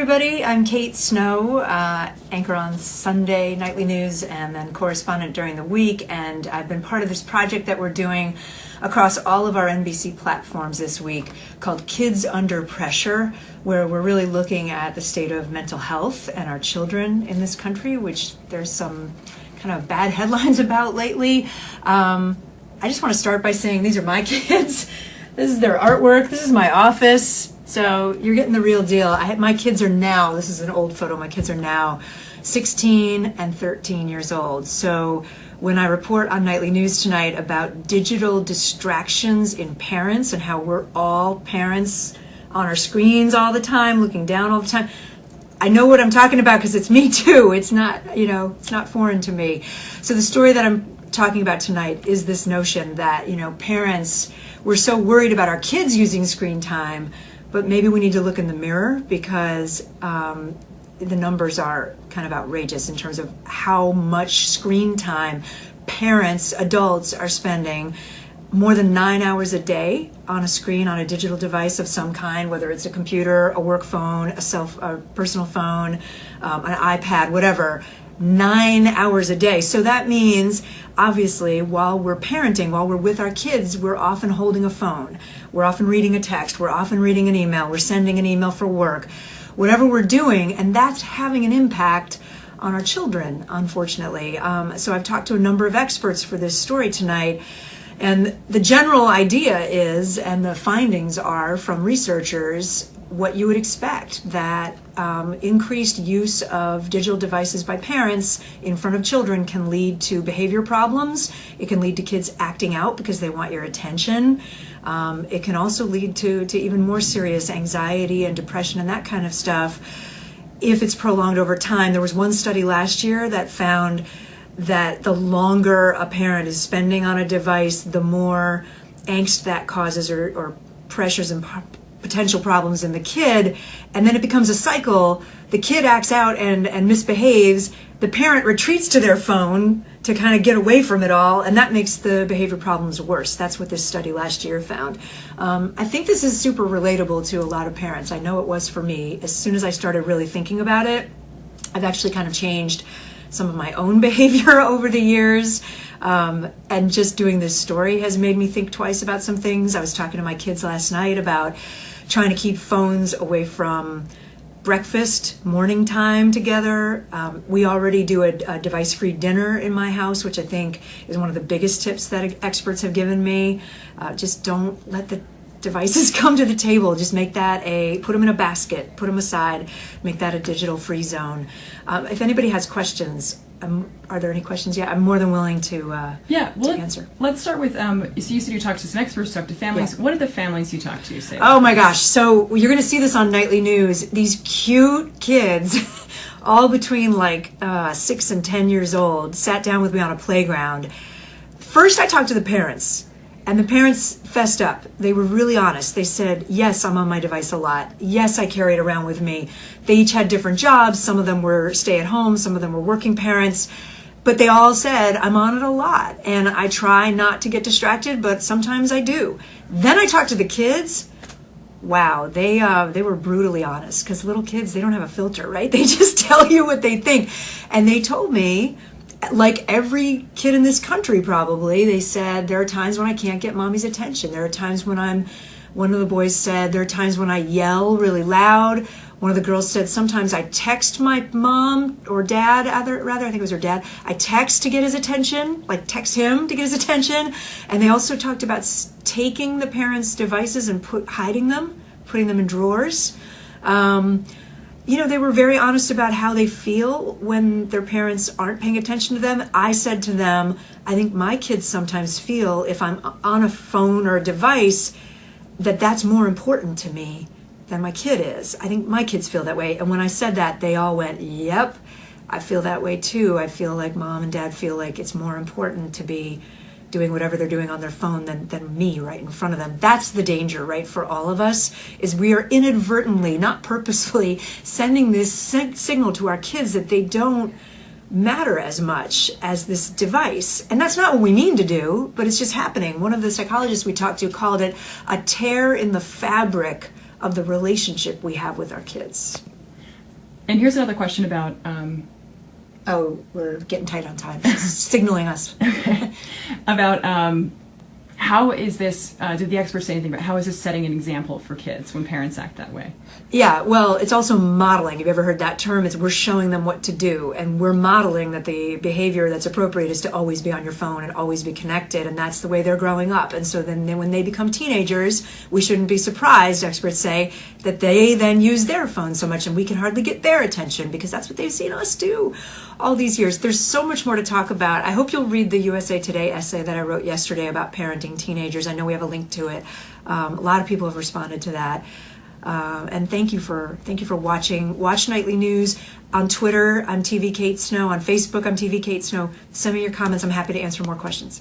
everybody. I'm Kate Snow, anchor on Sunday Nightly News and then correspondent during the week. And I've been part of this project that we're doing across all of our NBC platforms this week called Kids Under Pressure, where we're really looking at the state of mental health and our children in this country, which there's some kind of bad headlines about lately. I just want to start by saying these are my kids. This is their artwork. This is my office. So you're getting the real deal. My kids are now, this is an old photo, my kids are now 16 and 13 years old. So when I report on Nightly News tonight about digital distractions in parents and how we're all parents on our screens all the time, looking down all the time, I know what I'm talking about because it's me too. It's not, it's not foreign to me. So the story that I'm talking about tonight is this notion that, parents, we're so worried about our kids using screen time, but maybe we need to look in the mirror because the numbers are kind of outrageous in terms of how much screen time parents, adults are spending. More than 9 hours a day on a screen, on a digital device of some kind, whether it's a computer, a work phone, a personal phone, an iPad, whatever. 9 hours a day. So that means, obviously, while we're parenting, while we're with our kids, we're often holding a phone. We're often reading a text. We're often reading an email. We're sending an email for work. Whatever we're doing, and that's having an impact on our children, unfortunately. So I've talked to a number of experts for this story tonight, and the general idea is, and the findings are from researchers, what you would expect, that increased use of digital devices by parents in front of children can lead to behavior problems. It can lead to kids acting out because they want your attention. It can also lead to even more serious anxiety and depression and that kind of stuff if it's prolonged over time. There was one study last year that found that the longer a parent is spending on a device, the more angst that causes or pressures and potential problems in the kid, and then it becomes a cycle. The kid acts out and misbehaves. The parent retreats to their phone to kind of get away from it all, and that makes the behavior problems worse. That's what this study last year found. I think this is super relatable to a lot of parents. I know it was for me. As soon as I started really thinking about it, I've actually kind of changed some of my own behavior over the years. And just doing this story has made me think twice about some things. I was talking to my kids last night about trying to keep phones away from breakfast, morning time together. We already do a device-free dinner in my house, which I think is one of the biggest tips that experts have given me. Just don't let the devices come to the table. Just make that put them in a basket, put them aside, make that a digital-free zone. If anybody has questions, are there any questions yet? I'm more than willing to answer. Let's start with, so you said you talked to some experts, talked to families. Yeah. What did the families you talked to say? Oh my gosh. So you're going to see this on Nightly News. These cute kids, all between 6 and 10 years old, sat down with me on a playground. First, I talked to the parents. And the parents fessed up. They were really honest. They said, yes, I'm on my device a lot. Yes, I carry it around with me. They each had different jobs. Some of them were stay-at-home. Some of them were working parents. But they all said, I'm on it a lot. And I try not to get distracted, but sometimes I do. Then I talked to the kids. Wow, they were brutally honest. Because little kids, they don't have a filter, right? They just tell you what they think. And they told me, like every kid in this country probably, they said, there are times when I can't get mommy's attention. There are times when one of the boys said, there are times when I yell really loud. One of the girls said, sometimes I text my mom or dad, rather, I think it was her dad. I text to get his attention, text him to get his attention. And they also talked about taking the parents' devices and hiding them, putting them in drawers. They were very honest about how they feel when their parents aren't paying attention to them. I said to them, I think my kids sometimes feel if I'm on a phone or a device that's more important to me than my kid is. I think my kids feel that way. And when I said that, they all went, yep, I feel that way too. I feel like mom and dad feel like it's more important to be doing whatever they're doing on their phone than me right in front of them. That's the danger, right, for all of us, is we are inadvertently, not purposefully, sending this signal to our kids that they don't matter as much as this device. And that's not what we mean to do, but it's just happening. One of the psychologists we talked to called it a tear in the fabric of the relationship we have with our kids. And here's another question about Oh, we're getting tight on time. It's signaling us. about how is this? Did the experts say anything about how is this setting an example for kids when parents act that way? Yeah, well, it's also modeling. Have you ever heard that term? It's we're showing them what to do, and we're modeling that the behavior that's appropriate is to always be on your phone and always be connected, and that's the way they're growing up. And so then when they become teenagers, we shouldn't be surprised, experts say, that they then use their phone so much and we can hardly get their attention because that's what they've seen us do all these years. There's so much more to talk about. I hope you'll read the USA Today essay that I wrote yesterday about parenting teenagers. I know we have a link to it. A lot of people have responded to that. And thank you for watching. Watch Nightly News on Twitter. I'm TV Kate Snow. On Facebook, I'm TV Kate Snow. Send me your comments. I'm happy to answer more questions.